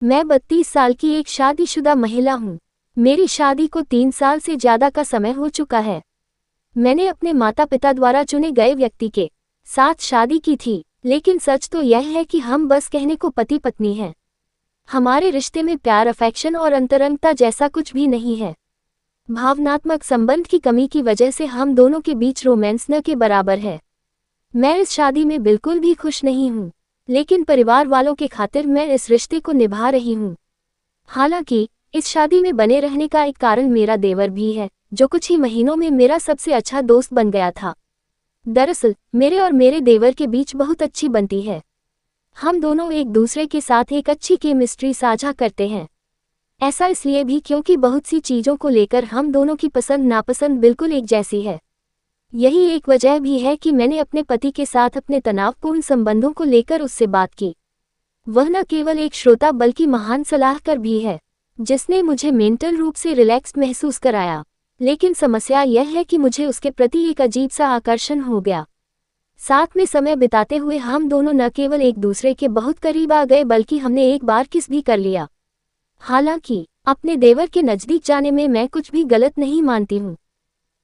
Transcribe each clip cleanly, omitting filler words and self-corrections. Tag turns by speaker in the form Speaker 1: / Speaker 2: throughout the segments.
Speaker 1: मैं 32 साल की एक शादीशुदा महिला हूँ। मेरी शादी को 3 साल से ज़्यादा का समय हो चुका है। मैंने अपने माता पिता द्वारा चुने गए व्यक्ति के साथ शादी की थी, लेकिन सच तो यह है कि हम बस कहने को पति पत्नी हैं। हमारे रिश्ते में प्यार, अफेक्शन और अंतरंगता जैसा कुछ भी नहीं है। भावनात्मक संबंध की कमी की वजह से हम दोनों के बीच रोमांस न के बराबर है। मैं इस शादी में बिल्कुल भी खुश नहीं हूँ, लेकिन परिवार वालों के खातिर मैं इस रिश्ते को निभा रही हूँ। हालांकि इस शादी में बने रहने का एक कारण मेरा देवर भी है, जो कुछ ही महीनों में मेरा सबसे अच्छा दोस्त बन गया था। दरअसल मेरे और मेरे देवर के बीच बहुत अच्छी बनती है। हम दोनों एक दूसरे के साथ एक अच्छी केमिस्ट्री साझा करते हैं। ऐसा इसलिए भी क्योंकि बहुत सी चीज़ों को लेकर हम दोनों की पसंद नापसंद बिल्कुल एक जैसी है। यही एक वजह भी है कि मैंने अपने पति के साथ अपने तनावपूर्ण संबंधों को लेकर उससे बात की। वह न केवल एक श्रोता बल्कि महान सलाहकार भी है, जिसने मुझे मेंटल रूप से रिलैक्स्ड महसूस कराया। लेकिन समस्या यह है कि मुझे उसके प्रति एक अजीब सा आकर्षण हो गया। साथ में समय बिताते हुए हम दोनों न केवल एक दूसरे के बहुत करीब आ गए, बल्कि हमने एक बार किस भी कर लिया। हालांकि अपने देवर के नज़दीक जाने में मैं कुछ भी गलत नहीं मानती हूँ।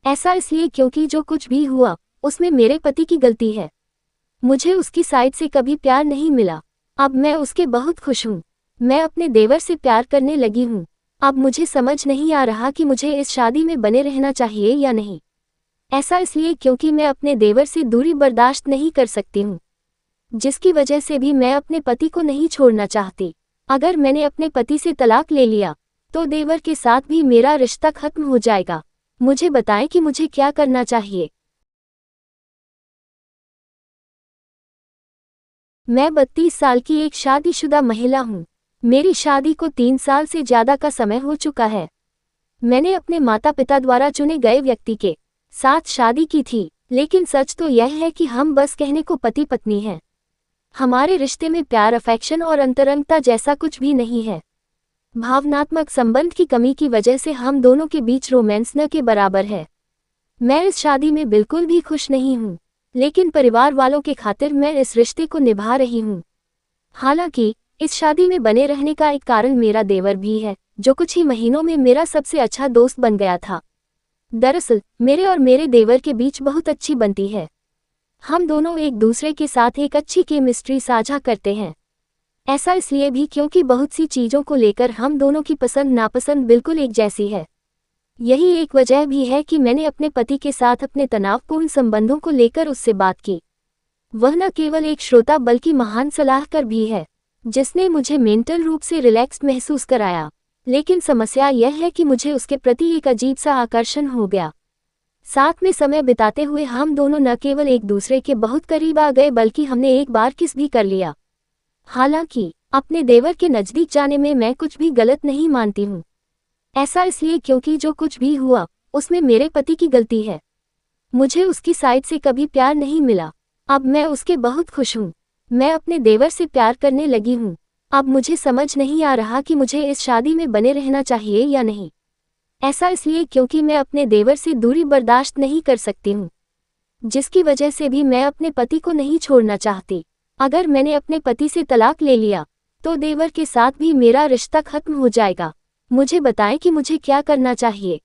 Speaker 1: ऐसा इसलिए क्योंकि जो कुछ भी हुआ उसमें मेरे पति की गलती है। मुझे उसकी साइड से कभी प्यार नहीं मिला। अब मैं उसके बहुत खुश हूँ। मैं अपने देवर से प्यार करने लगी हूँ। अब मुझे समझ नहीं आ रहा कि मुझे इस शादी में बने रहना चाहिए या नहीं। ऐसा इसलिए क्योंकि मैं अपने देवर से दूरी बर्दाश्त नहीं कर सकती हूँ, जिसकी वजह से भी मैं अपने पति को नहीं छोड़ना चाहती। अगर मैंने अपने पति से तलाक ले लिया तो देवर के साथ भी मेरा रिश्ता खत्म हो जाएगा। मुझे बताएं कि मुझे क्या करना चाहिए। मैं 32 साल की एक शादीशुदा महिला हूँ। मेरी शादी को 3 साल से ज़्यादा का समय हो चुका है। मैंने अपने माता पिता द्वारा चुने गए व्यक्ति के साथ शादी की थी, लेकिन सच तो यह है कि हम बस कहने को पति पत्नी हैं। हमारे रिश्ते में प्यार, अफेक्शन और अंतरंगता जैसा कुछ भी नहीं है। भावनात्मक संबंध की कमी की वजह से हम दोनों के बीच रोमांस न के बराबर है। मैं इस शादी में बिल्कुल भी खुश नहीं हूँ, लेकिन परिवार वालों के खातिर मैं इस रिश्ते को निभा रही हूँ। हालांकि इस शादी में बने रहने का एक कारण मेरा देवर भी है, जो कुछ ही महीनों में मेरा सबसे अच्छा दोस्त बन गया था। दरअसल मेरे और मेरे देवर के बीच बहुत अच्छी बनती है। हम दोनों एक दूसरे के साथ एक अच्छी केमिस्ट्री साझा करते हैं। ऐसा इसलिए भी क्योंकि बहुत सी चीज़ों को लेकर हम दोनों की पसंद नापसंद बिल्कुल एक जैसी है। यही एक वजह भी है कि मैंने अपने पति के साथ अपने तनावपूर्ण संबंधों को लेकर उससे बात की। वह न केवल एक श्रोता बल्कि महान सलाहकार भी है, जिसने मुझे मेंटल रूप से रिलैक्स्ड महसूस कराया। लेकिन समस्या यह है कि मुझे उसके प्रति एक अजीब सा आकर्षण हो गया। साथ में समय बिताते हुए हम दोनों न केवल एक दूसरे के बहुत करीब आ गए, बल्कि हमने एक बार किस भी कर लिया। हालांकि अपने देवर के नज़दीक जाने में मैं कुछ भी गलत नहीं मानती हूँ। ऐसा इसलिए क्योंकि जो कुछ भी हुआ उसमें मेरे पति की गलती है। मुझे उसकी साइड से कभी प्यार नहीं मिला। अब मैं उसके बहुत खुश हूँ। मैं अपने देवर से प्यार करने लगी हूँ। अब मुझे समझ नहीं आ रहा कि मुझे इस शादी में बने रहना चाहिए या नहीं। ऐसा इसलिए क्योंकि मैं अपने देवर से दूरी बर्दाश्त नहीं कर सकती हूँ, जिसकी वजह से भी मैं अपने पति को नहीं छोड़ना चाहती। अगर मैंने अपने पति से तलाक ले लिया तो देवर के साथ भी मेरा रिश्ता खत्म हो जाएगा। मुझे बताएं कि मुझे क्या करना चाहिए।